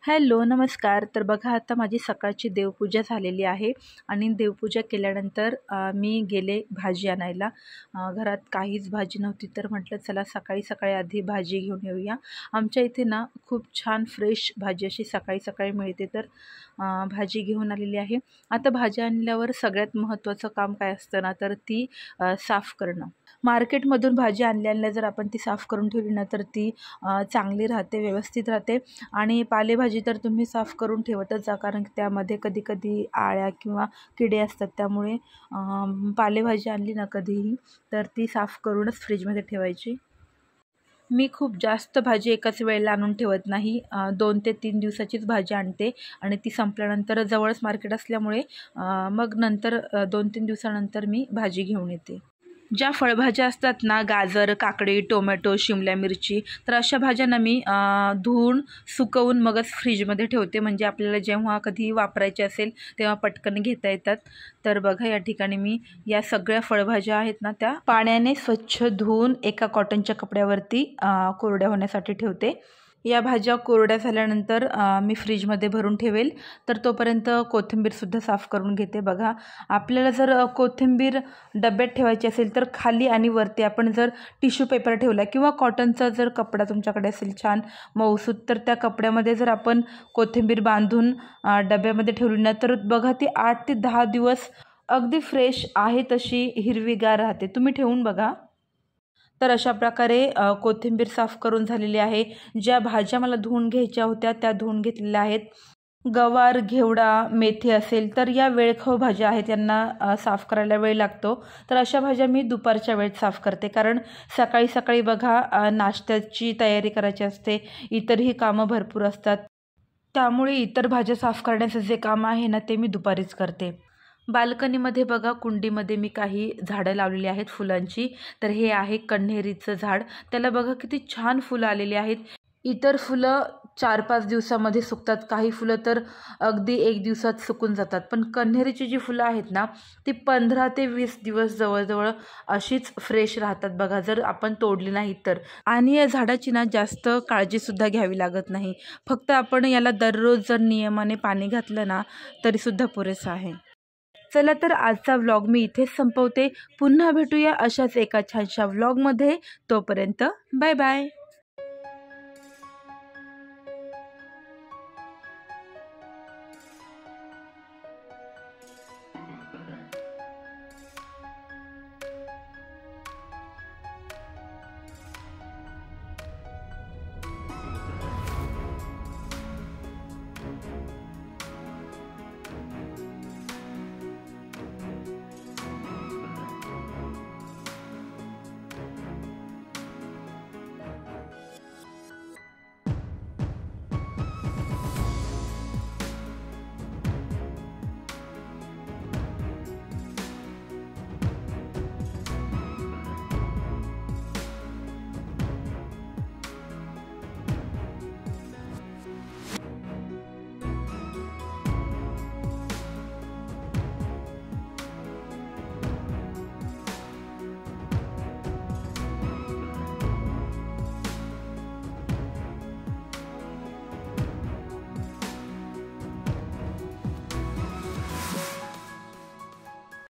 Hello नमस्कार. तर बघा आता माझी सकाळची देवपूजा झालेली आहे आणि देवपूजा केल्यानंतर मी गेले भाजी आणायला. घरात काहीच भाजी नव्हती तर म्हटलं चला सकाळी सकाळी आधी भाजी घेऊन येऊया. आमच्या इथे ना खूप छान फ्रेश भाजी अशी सकाळी सकाळी मिळते तर भाजी घेऊन आलेली आहे. आता भाजी आणल्यावर सगळ्यात महत्त्वाचं काम काय असतं ना तर ती साफ करणं. मार्केटमधून भाजी आणल्या जर आपण ती साफ करून ठेवली ना तर ती चांगली राहते, व्यवस्थित राहते. आणि पालेभाजी तर तुम्ही साफ करून ठेवतच जा, कारण त्यामध्ये कधी कधी आळ्या किंवा किडे असतात. त्यामुळे पालेभाजी आणली ना कधीही तर ती साफ करूनच फ्रीजमध्ये ठेवायची. मी खूप जास्त भाजी एकाच वेळेला आणून ठेवत नाही. 2 ते 3 दिवसाचीच भाजी आणते आणि ती संपल्यानंतर जवळच मार्केट असल्यामुळे मग नंतर 2-3 दिवसानंतर मी भाजी घेऊन येते. ज्या फळभाज्या असतात ना, गाजर, काकडी, टोमॅटो, शिमला मिरची, तर अशा भाज्यांना मी धुवून सुकवून मगच फ्रीजमध्ये ठेवते, म्हणजे आपल्याला जेव्हा कधी वापरायचे असेल तेव्हा पटकन घेता येतात. तर बघा या ठिकाणी मी या सगळ्या फळभाज्या आहेत ना त्या पाण्याने स्वच्छ धुवून एका कॉटनच्या कपड्यावरती कोरड्या होण्यासाठी ठेवते. या भाज्या कोरड्या झाल्यानंतर मी फ्रीजमध्ये भरून ठेवेल. तर तोपर्यंत कोथिंबीरसुद्धा साफ करून घेते. बघा आपल्याला जर कोथिंबीर डब्यात ठेवायची असेल तर खाली आणि वरती आपण जर टिश्यू पेपर ठेवला किंवा कॉटनचा जर कपडा तुमच्याकडे असेल छान मऊसूत, तर त्या कपड्यामध्ये जर आपण कोथिंबीर बांधून डब्यामध्ये ठेवली ना तर बघा ती 8 ते 10 दिवस अगदी फ्रेश आहे तशी हिरवीगार राहते. तुम्ही ठेवून बघा. तर अशा प्रकारे कोथिंबीर साफ करून झालेली आहे. ज्या भाज्या मला धुवून घ्यायच्या होत्या त्या धुवून घेतलेल्या आहेत. गवार, घेवडा, मेथी असेल तर या वेळखाऊ भाज्या आहेत, यांना साफ करायला वेळ लागतो. तर अशा भाज्या मी दुपारच्या वेळेत साफ करते, कारण सकाळी सकाळी बघा नाश्त्याची तयारी करायची असते, इतरही कामं भरपूर असतात. त्यामुळे इतर भाज्या साफ करण्याचं जे काम आहे ना ते मी दुपारीच करते. बाल्कनीमध्ये बघा कुंडीमध्ये मी काही झाडं लावलेली आहेत फुलांची. तर हे आहे कण्हेरीचं झाड. त्याला बघा किती छान फुलं आलेली आहेत. इतर फुलं 4-5 दिवसामध्ये सुकतात, काही फुलं तर अगदी 1 दिवसात सुकून जातात. पण कण्हेरीची जी फुलं आहेत ना ती 15 ते 20 दिवस जवळजवळ अशीच फ्रेश राहतात बघा, जर आपण तोडली नाही तर. आणि या झाडाची ना जास्त काळजीसुद्धा घ्यावी लागत नाही. फक्त आपण याला दररोज जर नियमाने पाणी घातलं ना तरीसुद्धा पुरेसं आहे. चला तर आजचा व्लॉग मी इथेच संपवते. पुन्हा भेटूया अशाच एका छानशा व्लॉगमध्ये. तोपर्यंत बाय बाय.